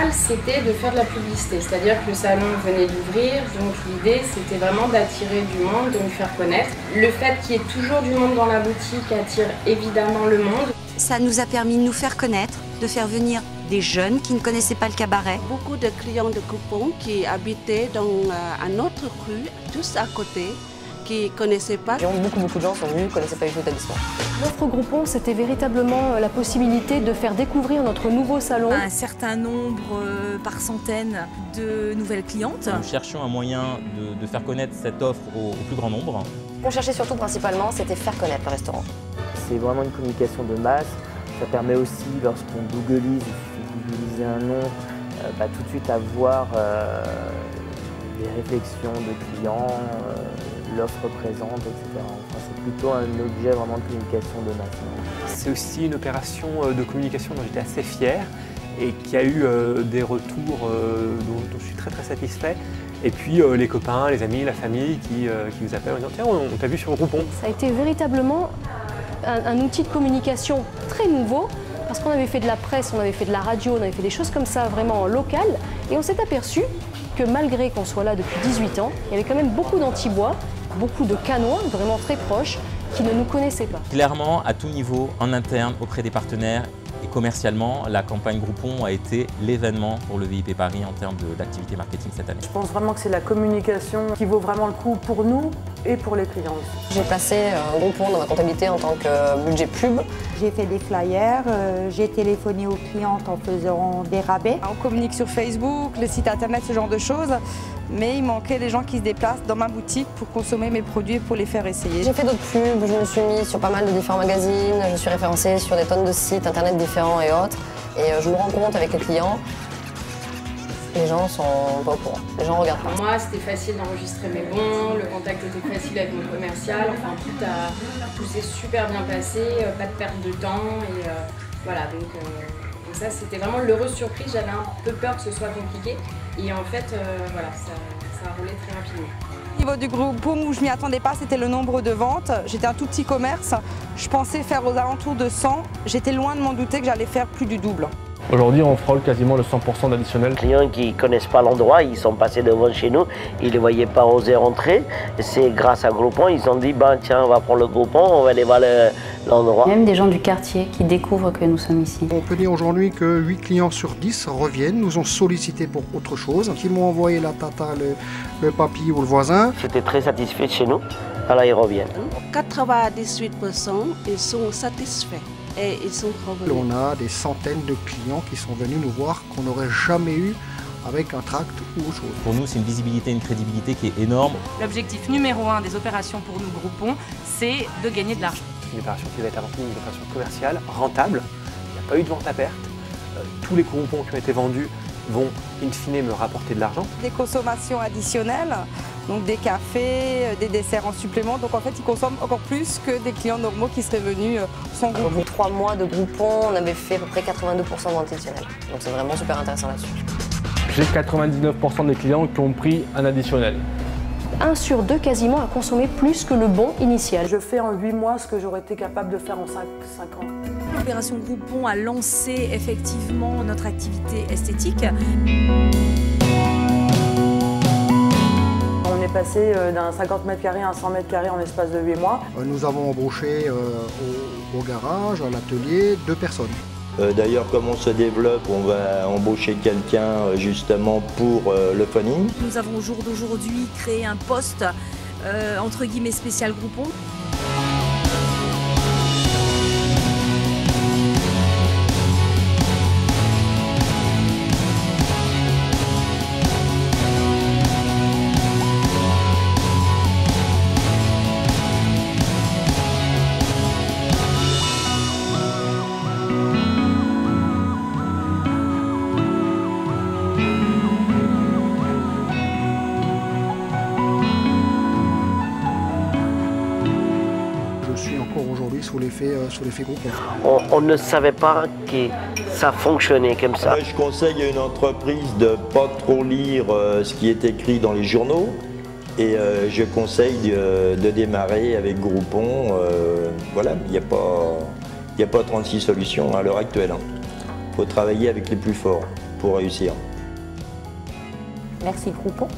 final, c'était de faire de la publicité, c'est-à-dire que le salon venait d'ouvrir, donc l'idée c'était vraiment d'attirer du monde, de nous faire connaître. Le fait qu'il y ait toujours du monde dans la boutique attire évidemment le monde. Ça nous a permis de nous faire connaître, de faire venir des jeunes qui ne connaissaient pas le cabaret. Beaucoup de clients de Groupon qui habitaient dans un autre rue, juste à côté, qui ne connaissaient pas. Beaucoup de gens sont venus, ne connaissaient pas du tout l'établissement. L'offre Groupon, c'était véritablement la possibilité de faire découvrir notre nouveau salon. Un certain nombre, par centaines, de nouvelles clientes. Nous cherchions un moyen de faire connaître cette offre au plus grand nombre. Ce qu'on cherchait surtout principalement, c'était faire connaître le restaurant. C'est vraiment une communication de masse. Ça permet aussi, lorsqu'on googlise, il suffit de googliser un nom, tout de suite avoir des réflexions de clients, l'offre présente, etc. Enfin, c'est plutôt un objet vraiment de communication de masse. C'est aussi une opération de communication dont j'étais assez fier et qui a eu des retours dont je suis très satisfait. Et puis les copains, les amis, la famille qui vous appellent en disant « Tiens, on t'a vu sur Groupon ». Ça a été véritablement un outil de communication très nouveau parce qu'on avait fait de la presse, on avait fait de la radio, on avait fait des choses comme ça vraiment locales et on s'est aperçu que malgré qu'on soit là depuis 18 ans, il y avait quand même beaucoup d'Antibois, beaucoup de Canois vraiment très proches qui ne nous connaissaient pas. Clairement, à tout niveau, en interne, auprès des partenaires et commercialement, la campagne Groupon a été l'événement pour le VIP Paris en termes d'activité marketing cette année. Je pense vraiment que c'est la communication qui vaut vraiment le coup pour nous et pour les clients aussi. J'ai placé un Groupon dans ma comptabilité en tant que budget pub. J'ai fait des flyers, j'ai téléphoné aux clientes en faisant des rabais. On communique sur Facebook, le site internet, ce genre de choses. Mais il manquait des gens qui se déplacent dans ma boutique pour consommer mes produits et pour les faire essayer. J'ai fait d'autres pubs, je me suis mise sur pas mal de différents magazines, je suis référencée sur des tonnes de sites internet différents et autres. Et je me rends compte avec les clients, les gens sont pas au courant, les gens regardent pas. Pour moi, c'était facile d'enregistrer mes bons, le contact était facile avec mon commercial, enfin tout s'est super bien passé, pas de perte de temps et voilà donc ça c'était vraiment l'heureuse surprise, j'avais un peu peur que ce soit compliqué et en fait voilà, ça a roulé très rapidement. Au niveau du Groupon, où je m'y attendais pas, c'était le nombre de ventes. J'étais un tout petit commerce, je pensais faire aux alentours de 100, j'étais loin de m'en douter que j'allais faire plus du double. Aujourd'hui, on frôle quasiment le 100% d'additionnel. Les clients qui ne connaissent pas l'endroit, ils sont passés devant chez nous, ils ne les voyaient pas oser rentrer. C'est grâce à Groupon, ils ont dit tiens, on va prendre le Groupon, on va aller voir l'endroit. Même des gens du quartier qui découvrent que nous sommes ici. On peut dire aujourd'hui que 8 clients sur 10 reviennent, nous ont sollicité pour autre chose, qui m'ont envoyé la tata, le papy ou le voisin. J'étais très satisfait de chez nous, alors ils reviennent. 98%, ils sont satisfaits. Et ils sont revenus. On a des centaines de clients qui sont venus nous voir qu'on n'aurait jamais eu avec un tract ou autre chose. Pour nous, c'est une visibilité, une crédibilité qui est énorme. L'objectif numéro 1 des opérations pour nous Groupon, c'est de gagner de l'argent. Une opération qui va être avant tout une opération commerciale, rentable. Il n'y a pas eu de vente à perte. Tous les groupons qui ont été vendus vont in fine me rapporter de l'argent. Des consommations additionnelles, donc des cafés, des desserts en supplément. Donc en fait, ils consomment encore plus que des clients normaux qui seraient venus sans Groupon. Au bout de 3 mois de Groupon, on avait fait à peu près 82% de ventes additionnelles. Donc c'est vraiment super intéressant là-dessus. J'ai 99% des clients qui ont pris un additionnel. 1 sur 2 quasiment a consommé plus que le bon initial. Je fais en 8 mois ce que j'aurais été capable de faire en 5 ans. L'opération Groupon a lancé effectivement notre activité esthétique. On est passé d'un 50 mètres carrés à un 100 mètres carrés en l'espace de 8 mois. Nous avons embauché au garage, à l'atelier, 2 personnes. D'ailleurs, comme on se développe, on va embaucher quelqu'un justement pour le phoning. Nous avons au jour d'aujourd'hui créé un poste entre guillemets spécial Groupon. Sous l'effet Groupon. On ne savait pas que ça fonctionnait comme ça. Je conseille à une entreprise de ne pas trop lire ce qui est écrit dans les journaux et je conseille de démarrer avec Groupon. Voilà, il n'y a pas 36 solutions à l'heure actuelle. Il faut travailler avec les plus forts pour réussir. Merci Groupon.